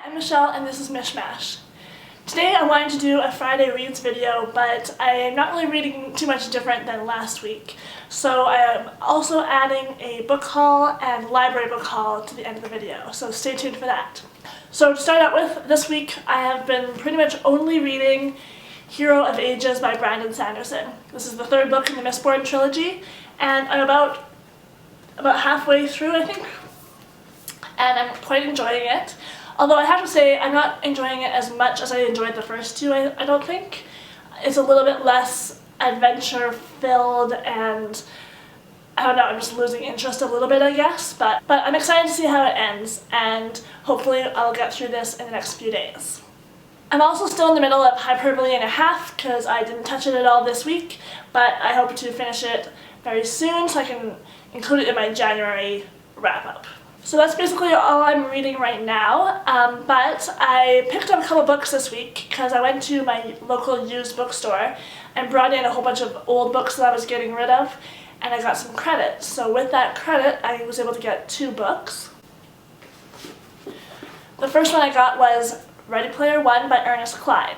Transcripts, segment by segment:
I'm Michelle and this is Mishmash. Today I wanted to do a Friday Reads video, but I am not really reading too much different than last week. So I am also adding a book haul and library book haul to the end of the video, so stay tuned for that. So to start out with, this week I have been pretty much only reading Hero of Ages by Brandon Sanderson. This is the third book in the Mistborn trilogy, and I'm about halfway through, I think, and I'm quite enjoying it. Although I have to say, I'm not enjoying it as much as I enjoyed the first two, I don't think. It's a little bit less adventure-filled, and I don't know, I'm just losing interest a little bit, I guess. But I'm excited to see how it ends, and hopefully I'll get through this in the next few days. I'm also still in the middle of Hyperbole and a Half, because I didn't touch it at all this week, but I hope to finish it very soon so I can include it in my January wrap-up. So that's basically all I'm reading right now, but I picked up a couple books this week because I went to my local used bookstore and brought in a whole bunch of old books that I was getting rid of, and I got some credit. So with that credit, I was able to get 2 books. The first one I got was Ready Player One by Ernest Cline.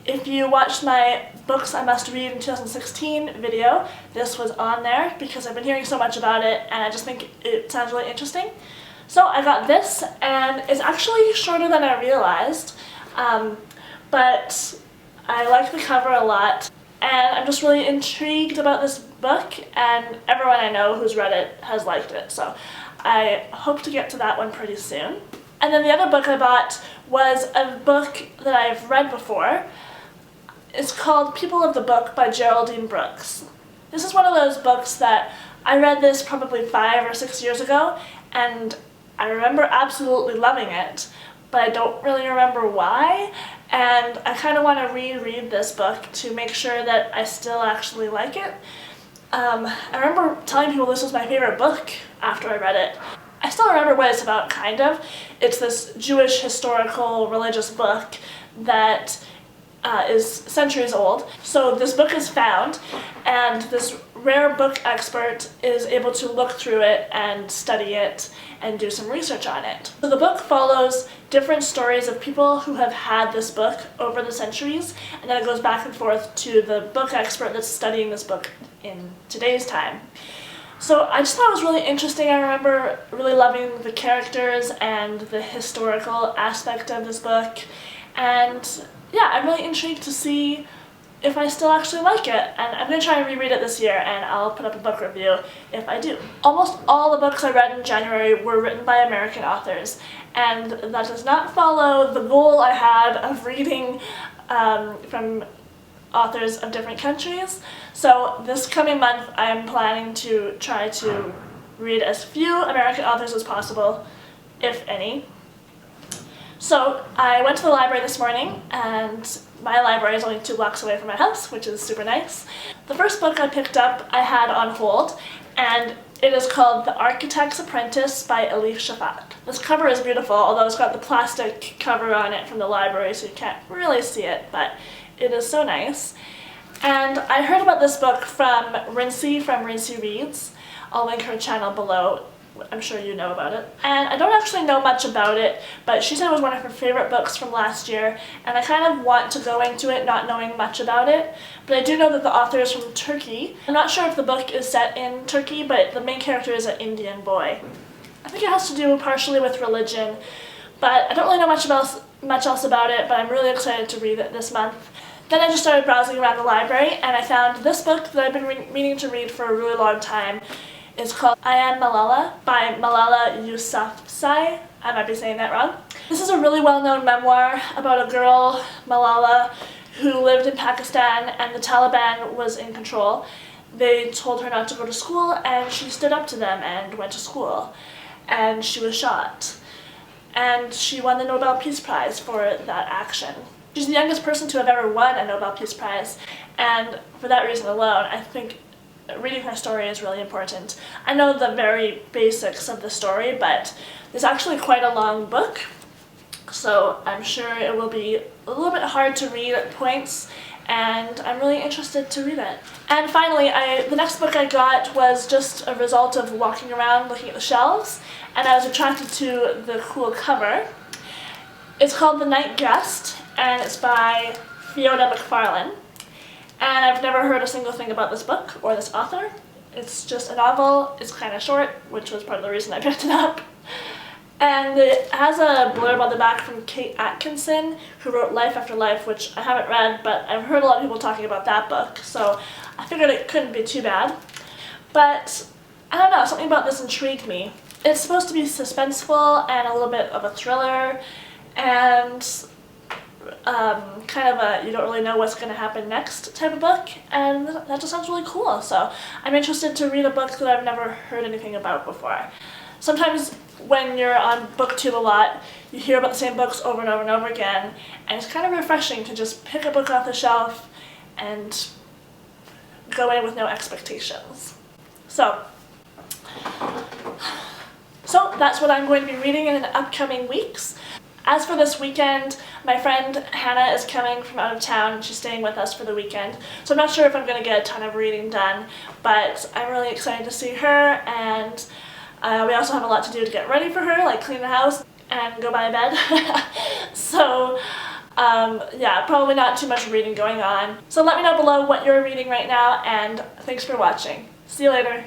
If you watched my Books I Must Read in 2016 video, this was on there because I've been hearing so much about it and I just think it sounds really interesting. So I got this, and it's actually shorter than I realized, but I like the cover a lot, and I'm just really intrigued about this book, and everyone I know who's read it has liked it, so I hope to get to that one pretty soon. And then the other book I bought was a book that I've read before. It's called People of the Book by Geraldine. This is one of those books that I read this probably 5 or 6 years ago, and I remember absolutely loving it, but I don't really remember why, and I kind of want to reread this book to make sure that I still actually like it. I remember telling people this was my favorite book after I read it. I still remember what it's about, kind of. It's this Jewish historical religious book that is centuries old. So this book is found, and this rare book expert is able to look through it and study it and do some research on it. So the book follows different stories of people who have had this book over the centuries, and then it goes back and forth to the book expert that's studying this book in today's time. So I just thought it was really interesting. I remember really loving the characters and the historical aspect of this book, and yeah, I'm really intrigued to see if I still actually like it, and I'm going to try and reread it this year, and I'll put up a book review if I do. Almost all the books I read in January were written by American authors, and that does not follow the goal I had of reading from authors of different countries. So this coming month I'm planning to try to read as few American authors as possible, if any. So I went to the library this morning, and my library is only 2 blocks away from my house, which is super nice. The first book I picked up I had on hold, and it is called The Architect's Apprentice by Elif Shafak. This cover is beautiful, although it's got the plastic cover on it from the library, so you can't really see it, but it is so nice. And I heard about this book from Rincey from Rincey Reads. I'll link her channel below. I'm sure you know about it. And I don't actually know much about it, but she said it was one of her favorite books from last year, and I kind of want to go into it not knowing much about it. But I do know that the author is from Turkey. I'm not sure if the book is set in Turkey, but the main character is an Indian boy. I think it has to do partially with religion, but I don't really know much else about it, but I'm really excited to read it this month. Then I just started browsing around the library, and I found this book that I've been meaning to read for a really long time. It's called I Am Malala by Malala Yousafzai. I might be saying that wrong. This is a really well-known memoir about a girl, Malala, who lived in Pakistan and the Taliban was in control. They told her not to go to school, and she stood up to them and went to school. And she was shot. And she won the Nobel Peace Prize for that action. She's the youngest person to have ever won a Nobel Peace Prize, and for that reason alone, I think reading her story is really important. I know the very basics of the story, but it's actually quite a long book, so I'm sure it will be a little bit hard to read at points, and I'm really interested to read it. And finally, the next book I got was just a result of walking around looking at the shelves, and I was attracted to the cool cover. It's called The Night Guest, and it's by Fiona Mcfarlane. And I've never heard a single thing about this book or this author. It's just a novel. It's kind of short, which was part of the reason I picked it up. And it has a blurb on the back from Kate Atkinson, who wrote Life After Life, which I haven't read, but I've heard a lot of people talking about that book, so I figured it couldn't be too bad. But I don't know, something about this intrigued me. It's supposed to be suspenseful and a little bit of a thriller, and kind of a you don't really know what's going to happen next type of book, and that just sounds really cool. So I'm interested to read a book that I've never heard anything about before. Sometimes when you're on BookTube a lot, you hear about the same books over and over and over again, and it's kind of refreshing to just pick a book off the shelf and go in with no expectations. So that's what I'm going to be reading in the upcoming weeks. As for this weekend, my friend Hannah is coming from out of town and she's staying with us for the weekend. So I'm not sure if I'm going to get a ton of reading done, but I'm really excited to see her, and we also have a lot to do to get ready for her, like clean the house and go buy a bed. So yeah, probably not too much reading going on. So let me know below what you're reading right now, and thanks for watching. See you later.